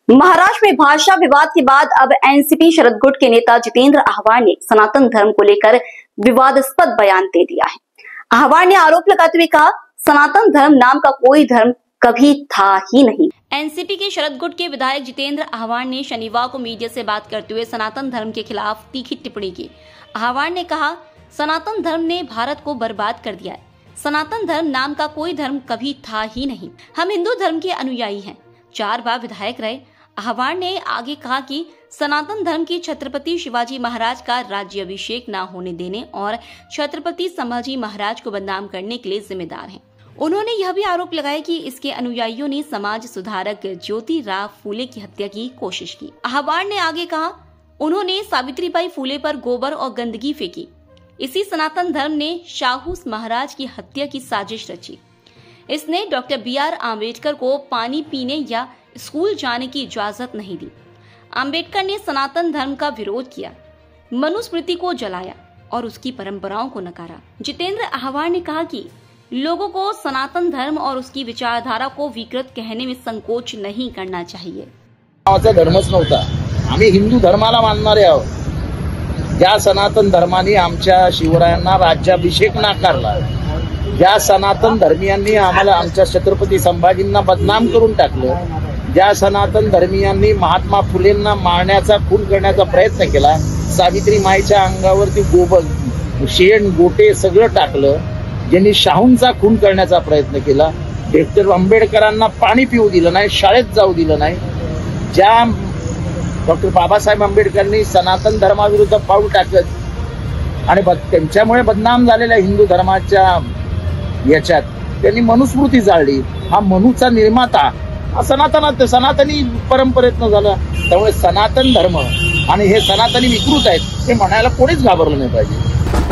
महाराष्ट्र में भाषा विवाद के बाद अब एनसीपी शरद गुट के नेता जितेंद्र आह्वान ने सनातन धर्म को लेकर विवादास्पद बयान दे दिया है। आह्वान ने आरोप लगाते हुए कहा, सनातन धर्म नाम का कोई धर्म कभी था ही नहीं। एनसीपी के शरद गुट के विधायक जितेंद्र आह्वान ने शनिवार को मीडिया से बात करते हुए सनातन धर्म के खिलाफ तीखी टिप्पणी की। आह्वान ने कहा, सनातन धर्म ने भारत को बर्बाद कर दिया है। सनातन धर्म नाम का कोई धर्म कभी था ही नहीं। हम हिंदू धर्म के अनुयायी हैं। 4 बार विधायक रहे। आह्वान ने आगे कहा कि सनातन धर्म की छत्रपति शिवाजी महाराज का राज्याभिषेक न होने देने और छत्रपति संभाजी महाराज को बदनाम करने के लिए जिम्मेदार हैं। उन्होंने यह भी आरोप लगाया कि इसके अनुयायियों ने समाज सुधारक ज्योतिराव फूले की हत्या की कोशिश की। आह्वान ने आगे कहा, उन्होंने सावित्रीबाई फूले पर गोबर और गंदगी फेंकी। इसी सनातन धर्म ने शाहू महाराज की हत्या की साजिश रची। इसने डॉक्टर BR आम्बेडकर को पानी पीने या स्कूल जाने की इजाजत नहीं दी। आम्बेडकर ने सनातन धर्म का विरोध किया, मनुस्मृति को जलाया और उसकी परंपराओं को नकारा। जितेंद्र आह्वान ने कहा कि लोगों को सनातन धर्म और उसकी विचारधारा को विकृत कहने में संकोच नहीं करना चाहिए। धर्मच नव्हता, आम्ही हिंदू धर्माला मानणारे आहोत। ज्या सनातन धर्माने आमच्या शिवरायांना राज्याभिषेक नाकारला, ज्या सनातन धर्मीयांनी आम्हाला आमच्या छत्रपती संभाजींना बदनाम करून टाकलं, ज्या सनातन धर्मीयांनी महात्मा फुलेंना मारण्याचा खून करण्याचा प्रयत्न केला, सावित्री माईच्या अंगावरती गोबर शेण गोटे सगळं टाकलं, ज्यांनी शाहूंचा खून करण्याचा प्रयत्न केला, डॉक्टर आंबेडकरांना पाणी पिऊ दिलं नाही, शाळेत जाऊ दिलं नाही, ज्या डॉक्टर बाबासाहेब आंबेडकरांनी सनातन धर्माविरुद्ध पाऊल टाकत आणि त्यांच्यामुळे बदनाम झालेल्या हिंदू धर्माच्या याच्यात त्यांनी मनुस्मृती जाळली। हा मनुचा निर्माता हा सनातनी परंपरेतनं झाला। त्यामुळे सनातन धर्म आणि हे सनातनी विकृत आहेत हे म्हणायला कोणीच घाबरलं नाही पाहिजे।